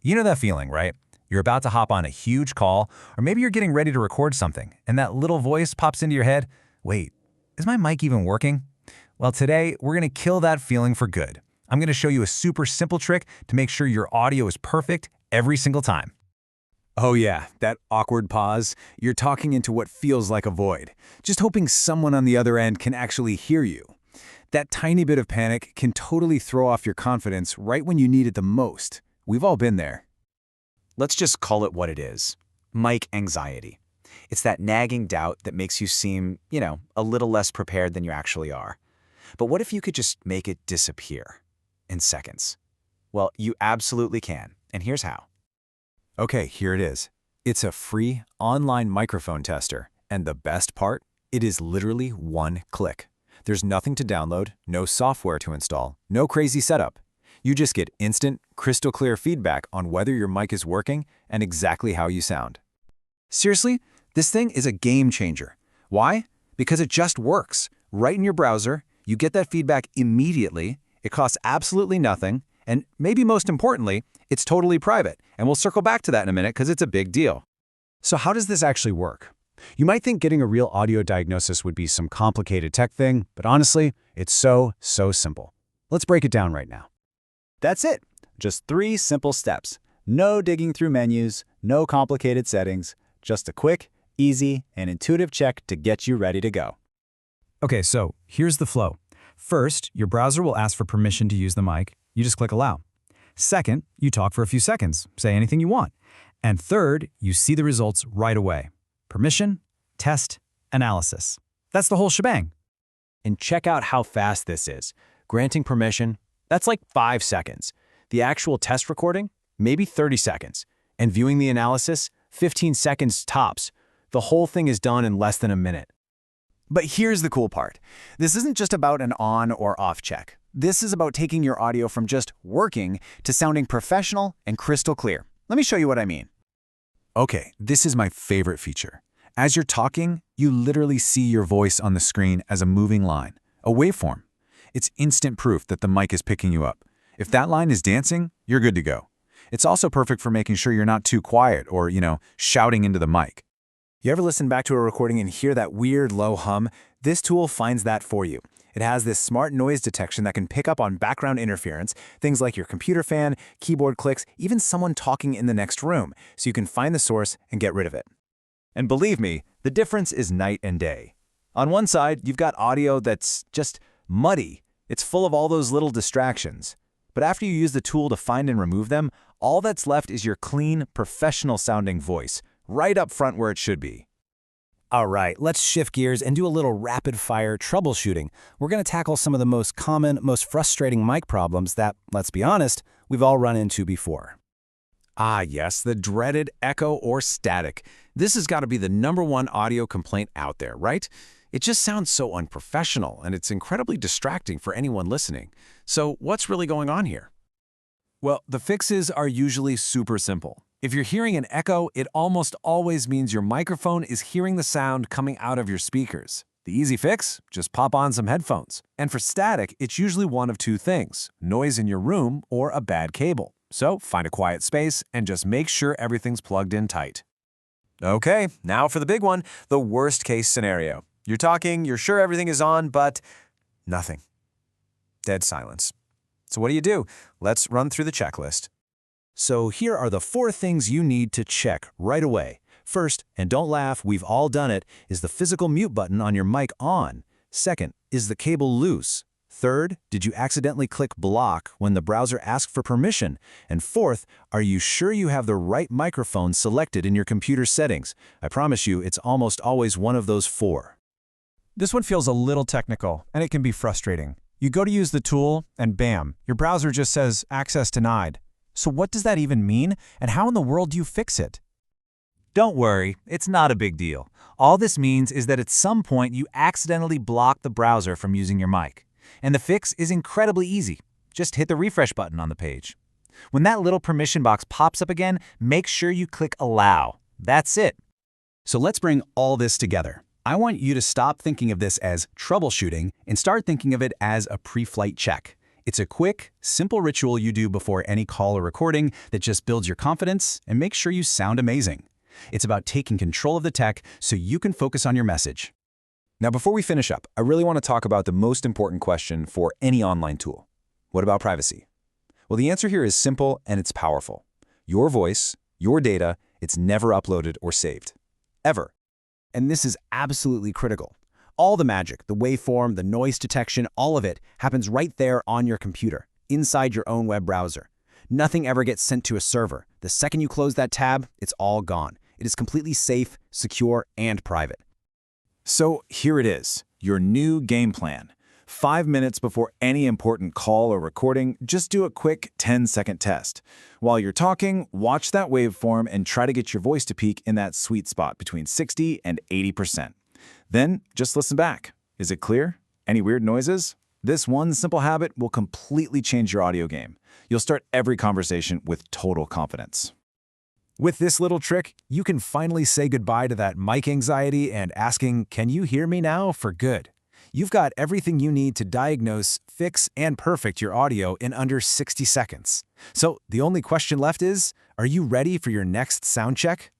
You know that feeling, right? You're about to hop on a huge call, or maybe you're getting ready to record something, and that little voice pops into your head. Wait, is my mic even working? Well, today, we're going to kill that feeling for good. I'm going to show you a super simple trick to make sure your audio is perfect every single time. Oh yeah, that awkward pause. You're talking into what feels like a void, just hoping someone on the other end can actually hear you. That tiny bit of panic can totally throw off your confidence right when you need it the most. We've all been there. Let's just call it what it is. Mic anxiety. It's that nagging doubt that makes you seem, a little less prepared than you actually are. But what if you could just make it disappear in seconds? Well, you absolutely can, and here's how. Okay, here it is. It's a free online microphone tester, and the best part? It is literally one click. There's nothing to download, no software to install, no crazy setup. You just get instant, crystal clear feedback on whether your mic is working and exactly how you sound. Seriously, this thing is a game changer. Why? Because it just works. Right in your browser, you get that feedback immediately, it costs absolutely nothing, and maybe most importantly, it's totally private, and we'll circle back to that in a minute because it's a big deal. So how does this actually work? You might think getting a real audio diagnosis would be some complicated tech thing, but honestly, it's so simple. Let's break it down right now. That's it. Just 3 simple steps. No digging through menus, no complicated settings, just a quick, easy, and intuitive check to get you ready to go. Okay, so here's the flow. First, your browser will ask for permission to use the mic. You just click Allow. Second, you talk for a few seconds, say anything you want. And third, you see the results right away. Permission, test, analysis. That's the whole shebang. And check out how fast this is. Granting permission, that's like 5 seconds. The actual test recording, maybe 30 seconds. And viewing the analysis, 15 seconds tops. The whole thing is done in less than a minute. But here's the cool part. This isn't just about an on or off check. This is about taking your audio from just working to sounding professional and crystal clear. Let me show you what I mean. Okay, this is my favorite feature. As you're talking, you literally see your voice on the screen as a moving line, a waveform. It's instant proof that the mic is picking you up. If that line is dancing, you're good to go. It's also perfect for making sure you're not too quiet or, shouting into the mic. You ever listen back to a recording and hear that weird low hum? This tool finds that for you. It has this smart noise detection that can pick up on background interference, things like your computer fan, keyboard clicks, even someone talking in the next room, so you can find the source and get rid of it. And believe me, the difference is night and day. On one side, you've got audio that's just muddy. It's full of all those little distractions. But after you use the tool to find and remove them, all that's left is your clean, professional-sounding voice, right up front where it should be. All right, let's shift gears and do a little rapid-fire troubleshooting. We're going to tackle some of the most common, most frustrating mic problems that, let's be honest, we've all run into before. Ah yes, the dreaded echo or static. This has got to be the #1 audio complaint out there, right? It just sounds so unprofessional, and it's incredibly distracting for anyone listening. So what's really going on here? Well, the fixes are usually super simple. If you're hearing an echo, it almost always means your microphone is hearing the sound coming out of your speakers. The easy fix? Just pop on some headphones. And for static, it's usually one of 2 things: noise in your room or a bad cable. So find a quiet space and just make sure everything's plugged in tight. Okay, now for the big one, the worst case scenario. You're talking, you're sure everything is on, but nothing. Dead silence. So what do? Let's run through the checklist. So here are the 4 things you need to check right away. First, and don't laugh, we've all done it, is the physical mute button on your mic on. Second, is the cable loose? Third, did you accidentally click block when the browser asked for permission? And fourth, are you sure you have the right microphone selected in your computer settings? I promise you, it's almost always one of those 4. This one feels a little technical, and it can be frustrating. You go to use the tool, and bam, your browser just says access denied. So what does that even mean, and how in the world do you fix it? Don't worry, it's not a big deal. All this means is that at some point you accidentally blocked the browser from using your mic. And the fix is incredibly easy. Just hit the refresh button on the page. When that little permission box pops up again, make sure you click Allow. That's it. So let's bring all this together. I want you to stop thinking of this as troubleshooting and start thinking of it as a pre-flight check. It's a quick, simple ritual you do before any call or recording that just builds your confidence and makes sure you sound amazing. It's about taking control of the tech so you can focus on your message. Now, before we finish up, I really want to talk about the most important question for any online tool. What about privacy? Well, the answer here is simple and it's powerful. Your voice, your data, it's never uploaded or saved. Ever. And this is absolutely critical. All the magic, the waveform, the noise detection, all of it happens right there on your computer, inside your own web browser. Nothing ever gets sent to a server. The second you close that tab, it's all gone. It is completely safe, secure, and private. So here it is, your new game plan. 5 minutes before any important call or recording, just do a quick 10-second test. While you're talking, watch that waveform and try to get your voice to peak in that sweet spot between 60 and 80%. Then, just listen back. Is it clear? Any weird noises? This one simple habit will completely change your audio game. You'll start every conversation with total confidence. With this little trick, you can finally say goodbye to that mic anxiety and asking, "Can you hear me now?" for good. You've got everything you need to diagnose, fix, and perfect your audio in under 60 seconds. So the only question left is, are you ready for your next sound check?